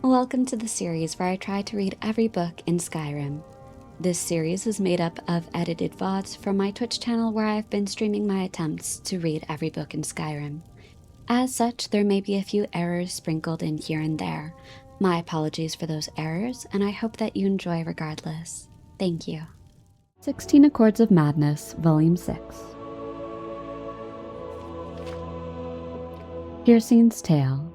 Welcome to the series where I try to read every book in Skyrim. This series is made up of edited VODs from my Twitch channel where I've been streaming my attempts to read every book in Skyrim. As such, there may be a few errors sprinkled in here and there. My apologies for those errors, and I hope that you enjoy regardless. Thank you. 16 Accords of Madness, Volume 6. Hircine's Tale.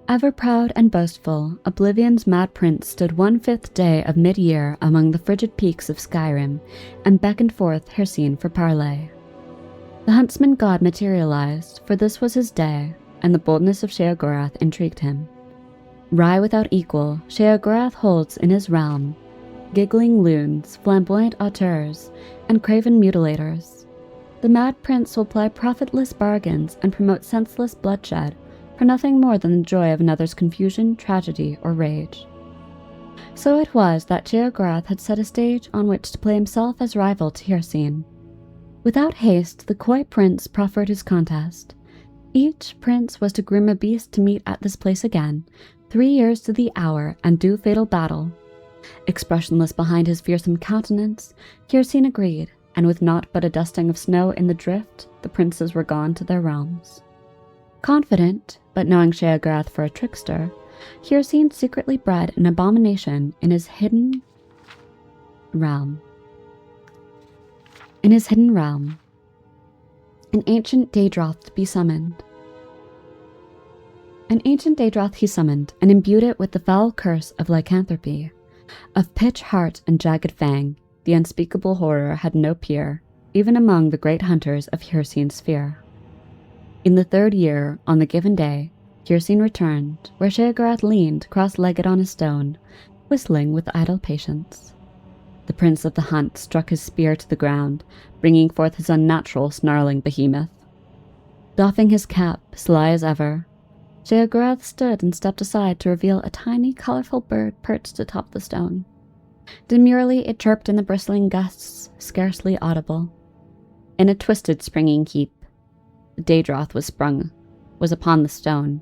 Ever proud and boastful, Oblivion's mad prince stood 1/5 day of mid-year among the frigid peaks of Skyrim and beckoned forth Hircine for parley. The huntsman god materialized, for this was his day, and the boldness of Sheogorath intrigued him. Rye without equal, Sheogorath holds in his realm giggling loons, flamboyant auteurs, and craven mutilators. The mad prince will ply profitless bargains and promote senseless bloodshed, for nothing more than the joy of another's confusion, tragedy, or rage. So it was that Sheogorath had set a stage on which to play himself as rival to Hircine. Without haste, the coy prince proffered his contest. Each prince was to groom a beast to meet at this place again, 3 years to the hour, and do fatal battle. Expressionless behind his fearsome countenance, Hircine agreed, and with naught but a dusting of snow in the drift, the princes were gone to their realms. Confident, but knowing Sheogorath for a trickster, Hircine secretly bred an abomination in his hidden realm. An ancient Daedroth be summoned. An ancient Daedroth he summoned, and imbued it with the foul curse of lycanthropy. Of pitch, heart, and jagged fang, the unspeakable horror had no peer, even among the great hunters of Hircine's sphere. In the 3rd year, on the given day, Hircine returned, where Sheogorath leaned cross-legged on a stone, whistling with idle patience. The prince of the hunt struck his spear to the ground, bringing forth his unnatural snarling behemoth. Doffing his cap, sly as ever, Sheogorath stood and stepped aside to reveal a tiny, colorful bird perched atop the stone. Demurely it chirped in the bristling gusts, scarcely audible. In a twisted, springing heap, the Daedroth was upon the stone,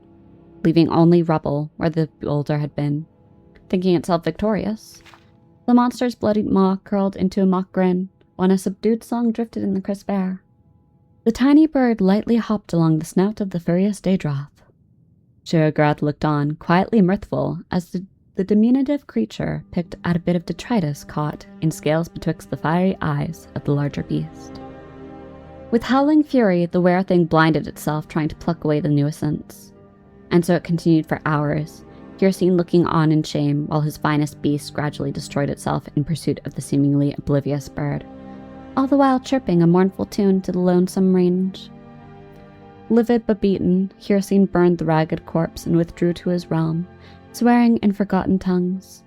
leaving only rubble where the boulder had been. Thinking itself victorious, the monster's bloody maw curled into a mock grin, when a subdued song drifted in the crisp air. The tiny bird lightly hopped along the snout of the furious Daedroth. Sheogorath looked on, quietly mirthful, as the diminutive creature picked at a bit of detritus caught in scales betwixt the fiery eyes of the larger beast. With howling fury, the were-thing blinded itself trying to pluck away the nuisance. And so it continued for hours, Hircine looking on in shame while his finest beast gradually destroyed itself in pursuit of the seemingly oblivious bird, all the while chirping a mournful tune to the lonesome range. Livid but beaten, Hircine burned the ragged corpse and withdrew to his realm, swearing in forgotten tongues.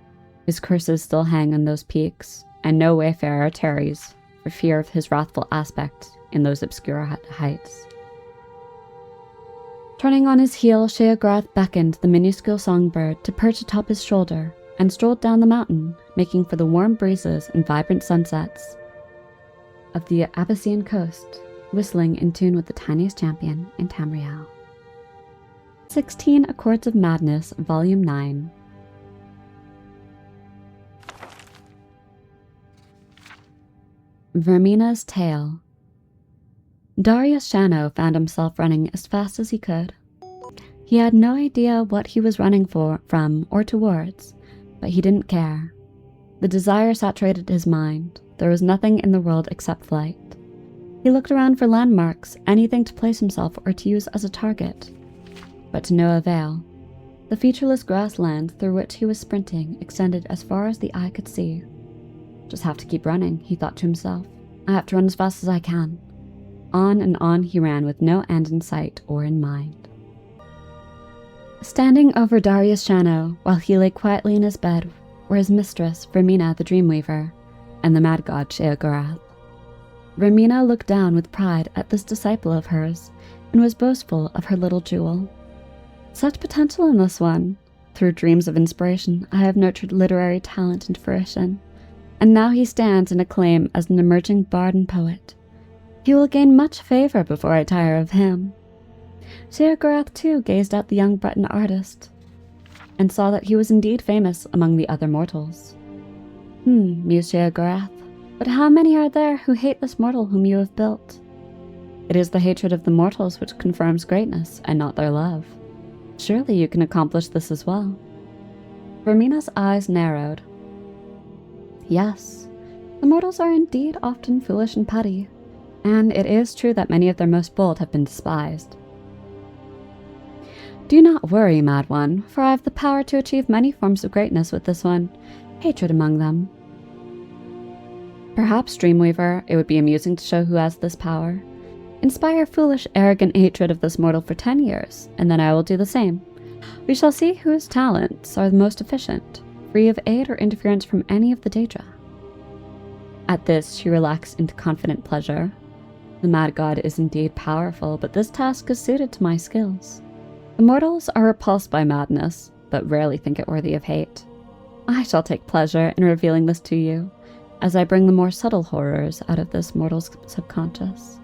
His curses still hang on those peaks, and no wayfarer tarries for fear of his wrathful aspect in those obscure heights. Turning on his heel, Sheogorath beckoned the minuscule songbird to perch atop his shoulder and strolled down the mountain, making for the warm breezes and vibrant sunsets of the Abyssinian coast, whistling in tune with the tiniest champion in Tamriel. 16 Accords of Madness, Volume 9. Vermina's Tale. Darius Shano found himself running as fast as he could. He had no idea what he was running from or towards, but he didn't care. The desire saturated his mind. There was nothing in the world except flight. He looked around for landmarks, anything to place himself or to use as a target, but to no avail. The featureless grasslands through which he was sprinting extended as far as the eye could see. Just have to keep running, he thought to himself. I have to run as fast as I can. On and on he ran with no end in sight or in mind. Standing over Darius Shano, while he lay quietly in his bed, were his mistress, Vermina the Dreamweaver, and the mad god Sheogorath. Vermina looked down with pride at this disciple of hers, and was boastful of her little jewel. Such potential in this one. Through dreams of inspiration, I have nurtured literary talent into fruition, and now he stands in acclaim as an emerging bard and poet. He will gain much favor before I tire of him. Sheogorath too gazed at the young Breton artist. and saw that he was indeed famous among the other mortals. Mused Sheogorath, but how many are there who hate this mortal whom you have built? It is the hatred of the mortals which confirms greatness, and not their love. Surely you can accomplish this as well. Vermina's eyes narrowed. Yes, the mortals are indeed often foolish and petty, and it is true that many of their most bold have been despised. Do not worry, Mad One, for I have the power to achieve many forms of greatness with this one, hatred among them. Perhaps, Dreamweaver, it would be amusing to show who has this power. Inspire foolish, arrogant hatred of this mortal for 10 years, and then I will do the same. We shall see whose talents are the most efficient, free of aid or interference from any of the Daedra. At this, she relaxed into confident pleasure. The Mad God is indeed powerful, but this task is suited to my skills. The mortals are repulsed by madness, but rarely think it worthy of hate. I shall take pleasure in revealing this to you, as I bring the more subtle horrors out of this mortal's subconscious.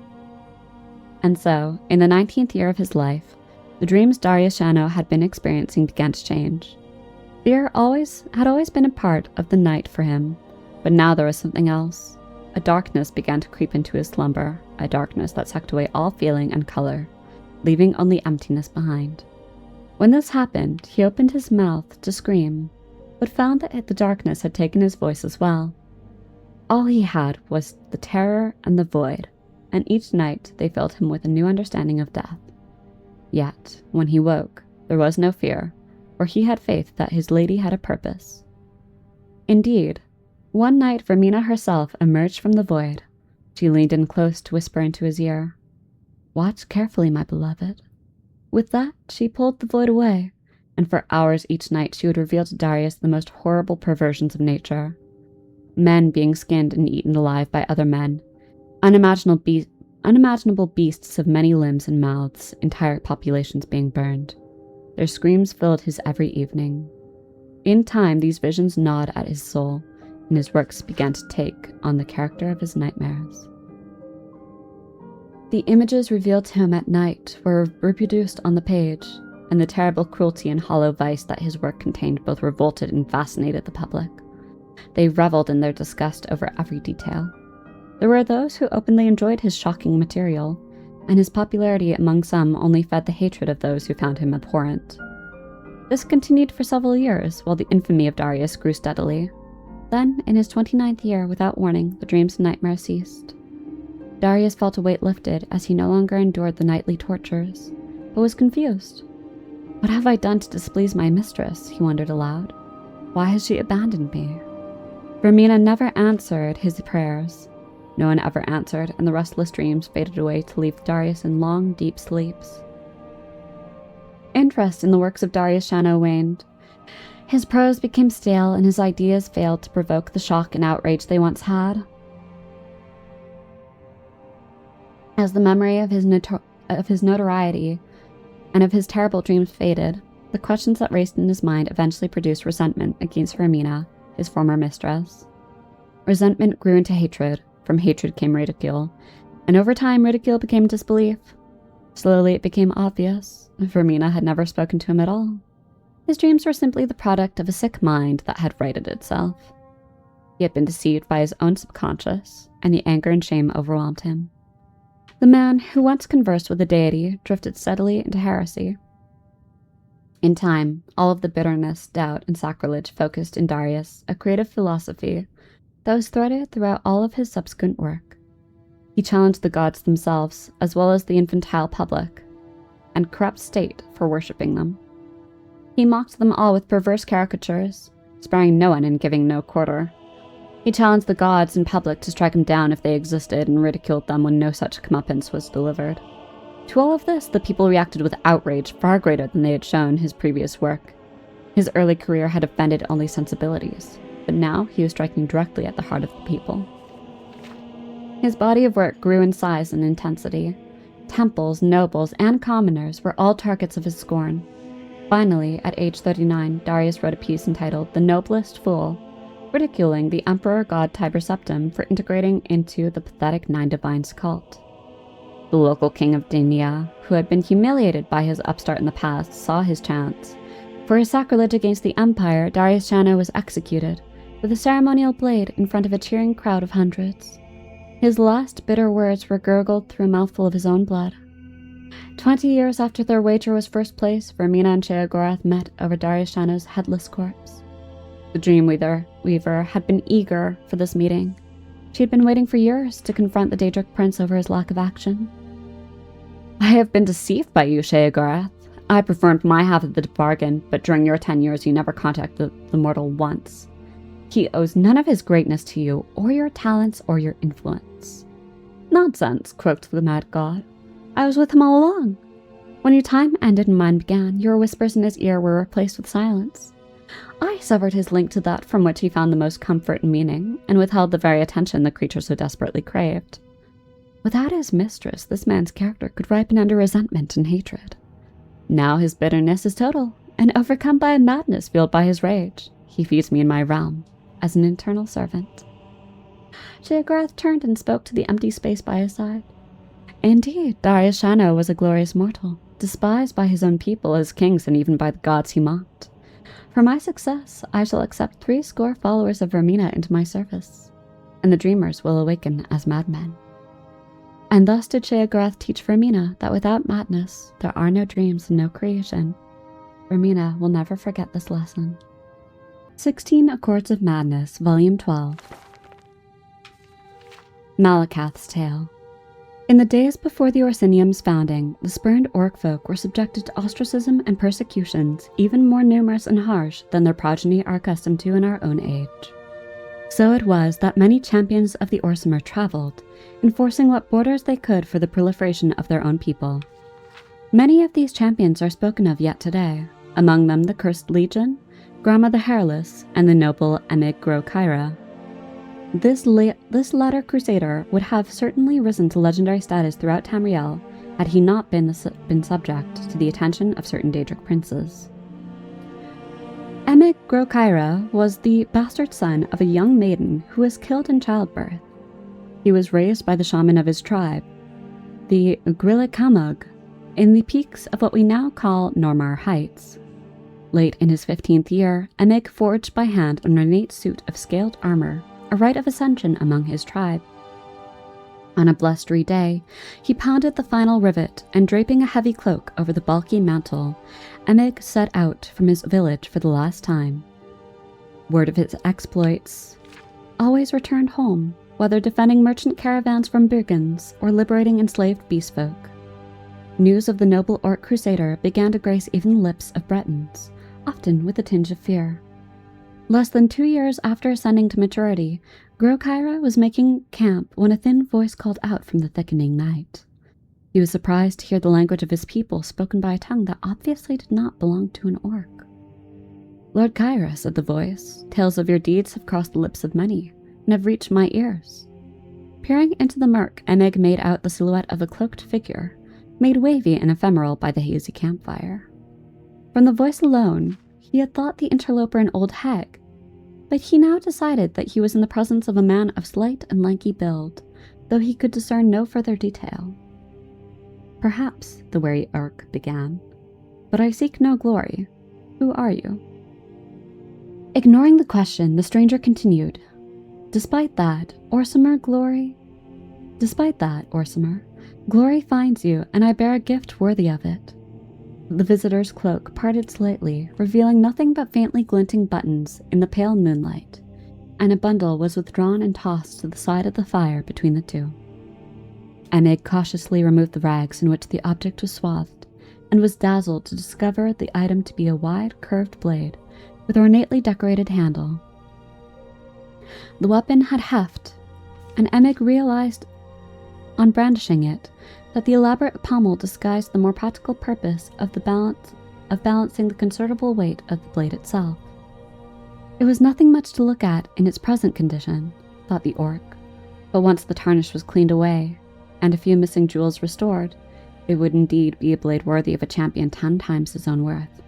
And so, in the 19th year of his life, the dreams Darius Shano had been experiencing began to change. Fear had always been a part of the night for him, but now there was something else. A darkness began to creep into his slumber, a darkness that sucked away all feeling and color, leaving only emptiness behind. When this happened, he opened his mouth to scream, but found that the darkness had taken his voice as well. All he had was the terror and the void, and each night they filled him with a new understanding of death. Yet, when he woke, there was no fear, for he had faith that his lady had a purpose. Indeed, one night Vermina herself emerged from the void. She leaned in close to whisper into his ear, "Watch carefully, my beloved." With that, she pulled the void away, and for hours each night she would reveal to Darius the most horrible perversions of nature. Men being skinned and eaten alive by other men, unimaginable beasts of many limbs and mouths, entire populations being burned. Their screams filled his every evening. In time, these visions gnawed at his soul, and his works began to take on the character of his nightmares. The images revealed to him at night were reproduced on the page, and the terrible cruelty and hollow vice that his work contained both revolted and fascinated the public. They reveled in their disgust over every detail. There were those who openly enjoyed his shocking material, and his popularity among some only fed the hatred of those who found him abhorrent. This continued for several years, while the infamy of Darius grew steadily. Then, in his 29th year, without warning, the dreams and nightmares ceased. Darius felt a weight lifted as he no longer endured the nightly tortures, but was confused. What have I done to displease my mistress? He wondered aloud. Why has she abandoned me? Vermina never answered his prayers. No one ever answered, and the restless dreams faded away to leave Darius in long, deep sleeps. Interest in the works of Darius Shano waned. His prose became stale, and his ideas failed to provoke the shock and outrage they once had. As the memory of his notoriety and of his terrible dreams faded, the questions that raced in his mind eventually produced resentment against Vermina, his former mistress. Resentment grew into hatred. From hatred came ridicule, and over time ridicule became disbelief. Slowly it became obvious Vermina had never spoken to him at all. His dreams were simply the product of a sick mind that had righted itself. He had been deceived by his own subconscious, and the anger and shame overwhelmed him. The man who once conversed with the deity drifted steadily into heresy. In time, all of the bitterness, doubt, and sacrilege focused in Darius, a creative philosophy that was threaded throughout all of his subsequent work. He challenged the gods themselves, as well as the infantile public, and corrupt state for worshipping them. He mocked them all with perverse caricatures, sparing no one and giving no quarter. He challenged the gods in public to strike him down if they existed, and ridiculed them when no such comeuppance was delivered. To all of this, the people reacted with outrage far greater than they had shown his previous work. His early career had offended only sensibilities, but now he was striking directly at the heart of the people. His body of work grew in size and intensity. Temples, nobles, and commoners were all targets of his scorn. Finally, at age 39, Darius wrote a piece entitled "The Noblest Fool," ridiculing the emperor god Tiber Septim for integrating into the pathetic Nine Divines cult. The local king of Denia, who had been humiliated by his upstart in the past, saw his chance, for For his sacrilege against the Empire, Darius Shano was executed, with a ceremonial blade in front of a cheering crowd of hundreds. His last bitter words were gurgled through a mouthful of his own blood. 20 years after their wager was first placed, Vermina and Sheogorath met over Darius Shano's headless corpse. The Dreamweaver had been eager for this meeting. She had been waiting for years to confront the Daedric Prince over his lack of action. "I have been deceived by you, Sheogorath. I performed my half of the bargain, but during your 10 years you never contacted the mortal once. He owes none of his greatness to you, or your talents, or your influence." "Nonsense," croaked the mad god. "I was with him all along. When your time ended and mine began, your whispers in his ear were replaced with silence. I severed his link to that from which he found the most comfort and meaning, and withheld the very attention the creature so desperately craved. Without his mistress, this man's character could ripen under resentment and hatred. Now his bitterness is total, and overcome by a madness fueled by his rage, he feeds me in my realm, as an internal servant." Sheogorath turned and spoke to the empty space by his side. Indeed, Darius Shano was a glorious mortal, despised by his own people, his kings, and even by the gods he mocked. For my success, I shall accept 60 followers of Vermina into my service, and the dreamers will awaken as madmen. And thus did Sheogorath teach Vermina that without madness, there are no dreams and no creation. Vermina will never forget this lesson. 16 Accords of Madness, Volume 12. Malakath's Tale. In the days before the Orsinium's founding, the spurned orc folk were subjected to ostracism and persecutions even more numerous and harsh than their progeny are accustomed to in our own age. So it was that many champions of the Orsimer traveled, enforcing what borders they could for the proliferation of their own people. Many of these champions are spoken of yet today, among them the Cursed Legion, Grama the Hairless, and the noble Emig Grokaira. This latter crusader would have certainly risen to legendary status throughout Tamriel had he not been subject to the attention of certain Daedric princes. Emig Grokaira was the bastard son of a young maiden who was killed in childbirth. He was raised by the shaman of his tribe, the Grillikamug, in the peaks of what we now call Normar Heights. Late in his 15th year, Emig forged by hand an ornate suit of scaled armor, a rite of ascension among his tribe. On a blustery day, he pounded the final rivet, and draping a heavy cloak over the bulky mantle, Emig set out from his village for the last time. Word of his exploits always returned home, whether defending merchant caravans from brigands or liberating enslaved beastfolk. News of the noble orc crusader began to grace even the lips of Bretons, often with a tinge of fear. Less than 2 years after ascending to maturity, Grokaira was making camp when a thin voice called out from the thickening night. He was surprised to hear the language of his people spoken by a tongue that obviously did not belong to an orc. "Lord Kyra," said the voice, "tales of your deeds have crossed the lips of many, and have reached my ears." Peering into the murk, Emig made out the silhouette of a cloaked figure, made wavy and ephemeral by the hazy campfire. From the voice alone, he had thought the interloper an old hag, but he now decided that he was in the presence of a man of slight and lanky build, though he could discern no further detail. "Perhaps," the wary orc began, "but I seek no glory. Who are you?" Ignoring the question, the stranger continued, Despite that, Orsimer, glory finds you, and I bear a gift worthy of it." The visitor's cloak parted slightly, revealing nothing but faintly glinting buttons in the pale moonlight, and a bundle was withdrawn and tossed to the side of the fire between the two. Emig cautiously removed the rags in which the object was swathed, and was dazzled to discover the item to be a wide, curved blade with ornately decorated handle. The weapon had heft, and Emig realized on brandishing it that the elaborate pommel disguised the more practical purpose of balancing the considerable weight of the blade itself. It was nothing much to look at in its present condition, thought the orc, but once the tarnish was cleaned away, and a few missing jewels restored, it would indeed be a blade worthy of a champion 10 times his own worth.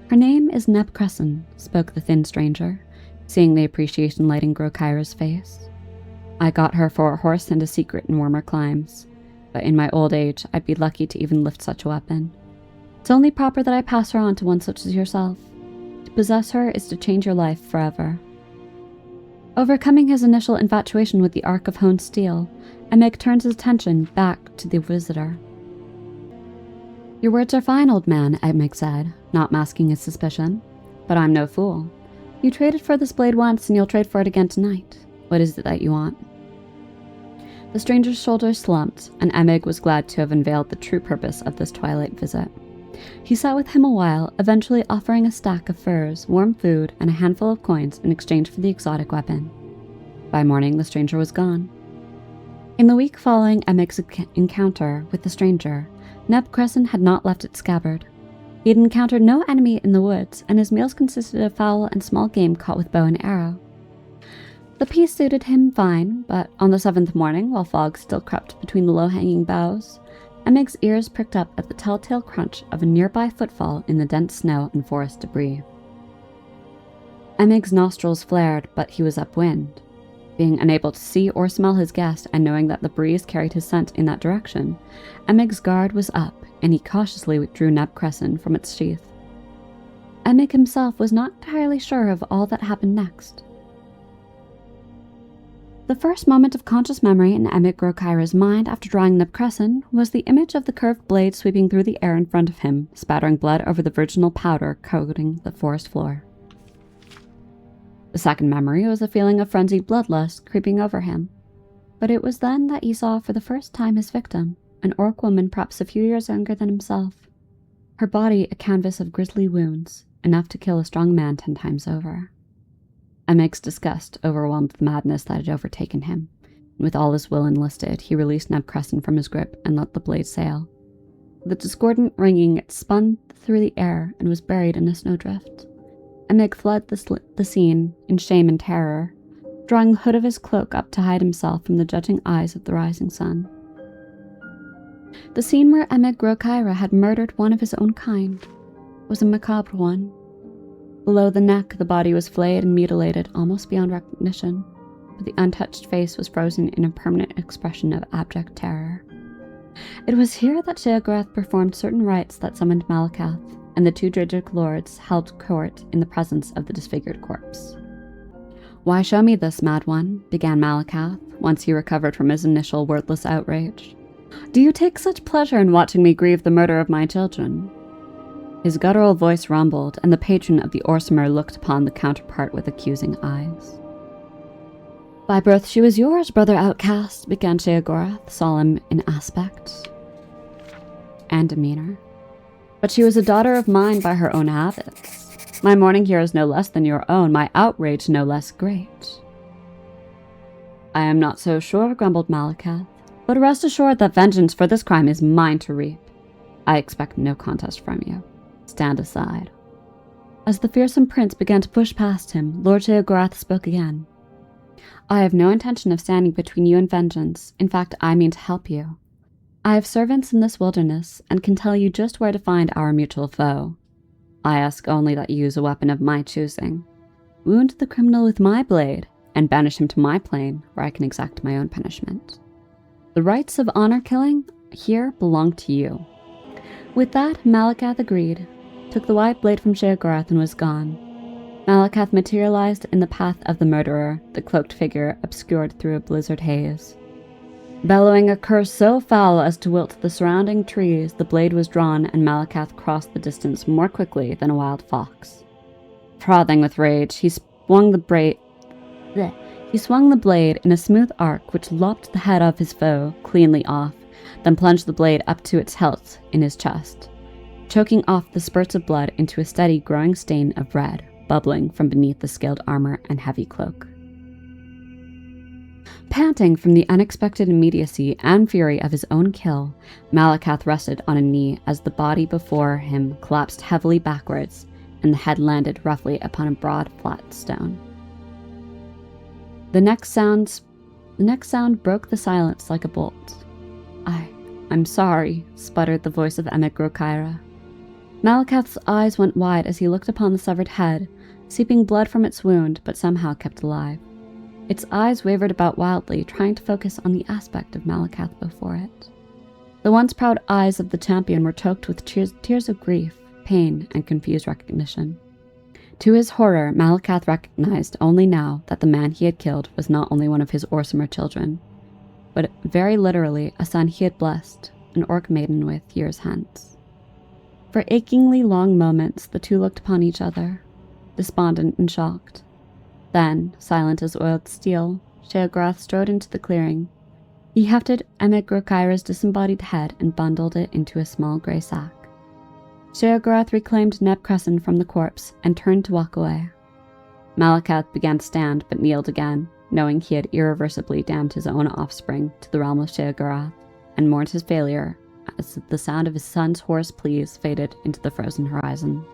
"Her name is Neb Crescent," spoke the thin stranger, seeing the appreciation lighting Grokaira's face. "I got her for a horse and a secret in warmer climes, but in my old age I'd be lucky to even lift such a weapon." It's only proper that I pass her on to one such as yourself. To possess her is to change your life forever." Overcoming his initial infatuation with the Ark of Honed Steel, Emig turns his attention back to the visitor. "Your words are fine, old man," Emig said, not masking his suspicion. "But I'm no fool. You traded for this blade once, and you'll trade for it again tonight. What is it that you want?" The stranger's shoulders slumped, and Emig was glad to have unveiled the true purpose of this twilight visit. He sat with him a while, eventually offering a stack of furs, warm food, and a handful of coins in exchange for the exotic weapon. By morning, the stranger was gone. In the week following Emig's encounter with the stranger, Neb Crescent had not left its scabbard. He had encountered no enemy in the woods, and his meals consisted of fowl and small game caught with bow and arrow. The peace suited him fine, but on the 7th morning, while fog still crept between the low-hanging boughs, Emig's ears pricked up at the telltale crunch of a nearby footfall in the dense snow and forest debris. Emig's nostrils flared, but he was upwind. Being unable to see or smell his guest and knowing that the breeze carried his scent in that direction, Emig's guard was up, and he cautiously withdrew Neb Crescent from its sheath. Emig himself was not entirely sure of all that happened next. The first moment of conscious memory in Emig Grokaira's mind after drawing Neb Crescent was the image of the curved blade sweeping through the air in front of him, spattering blood over the virginal powder coating the forest floor. The second memory was a feeling of frenzied bloodlust creeping over him. But it was then that he saw for the first time his victim, an orc woman perhaps a few years younger than himself. Her body a canvas of grisly wounds, enough to kill a strong man 10 times over. Emig's disgust overwhelmed the madness that had overtaken him, and with all his will enlisted, he released Neb Crescent from his grip and let the blade sail. With a discordant ringing, it spun through the air and was buried in a snowdrift. Emig fled the scene in shame and terror, drawing the hood of his cloak up to hide himself from the judging eyes of the rising sun. The scene where Emig Grokaira had murdered one of his own kind was a macabre one. Below the neck, the body was flayed and mutilated almost beyond recognition, but the untouched face was frozen in a permanent expression of abject terror. It was here that Sheogorath performed certain rites that summoned Malakath, and the 2 Dridric lords held court in the presence of the disfigured corpse. "Why show me this, mad one?" began Malakath, once he recovered from his initial wordless outrage. "Do you take such pleasure in watching me grieve the murder of my children?" His guttural voice rumbled, and the patron of the Orsimer looked upon the counterpart with accusing eyes. "By birth she was yours, brother outcast," began Sheogorath, solemn in aspect and demeanor. "But she was a daughter of mine by her own habits. My mourning here is no less than your own, my outrage no less great." "I am not so sure," grumbled Malakath, "but rest assured that vengeance for this crime is mine to reap. I expect no contest from you. Stand aside." As the fearsome prince began to push past him, Lord Sheogorath spoke again. "I have no intention of standing between you and vengeance. In fact, I mean to help you. I have servants in this wilderness, and can tell you just where to find our mutual foe. I ask only that you use a weapon of my choosing. Wound the criminal with my blade, and banish him to my plane, where I can exact my own punishment. The rights of honor killing here belong to you." With that, Malakath agreed, took the white blade from Sheogorath, and was gone. Malakath materialized in the path of the murderer, the cloaked figure obscured through a blizzard haze. Bellowing a curse so foul as to wilt the surrounding trees, the blade was drawn, and Malakath crossed the distance more quickly than a wild fox. Frothing with rage, he swung the blade in a smooth arc which lopped the head of his foe cleanly off, then plunged the blade up to its hilt in his chest, choking off the spurts of blood into a steady growing stain of red, bubbling from beneath the scaled armor and heavy cloak. Panting from the unexpected immediacy and fury of his own kill, Malakath rested on a knee as the body before him collapsed heavily backwards, and the head landed roughly upon a broad, flat stone. The next sound broke the silence like a bolt. I'm sorry," sputtered the voice of Emig Grokaira. Malakath's eyes went wide as he looked upon the severed head, seeping blood from its wound, but somehow kept alive. Its eyes wavered about wildly, trying to focus on the aspect of Malakath before it. The once proud eyes of the champion were choked with tears of grief, pain, and confused recognition. To his horror, Malakath recognized only now that the man he had killed was not only one of his Orsimer children, but very literally a son he had blessed an orc maiden with years hence. For achingly long moments the two looked upon each other, despondent and shocked. Then, silent as oiled steel, Sheogorath strode into the clearing. He hefted Emigrokaira's disembodied head and bundled it into a small grey sack. Sheogorath reclaimed Neb Crescent from the corpse and turned to walk away. Malakath began to stand but kneeled again, knowing he had irreversibly damned his own offspring to the realm of Sheogorath, and mourned his failure as the sound of his son's hoarse pleas faded into the frozen horizon.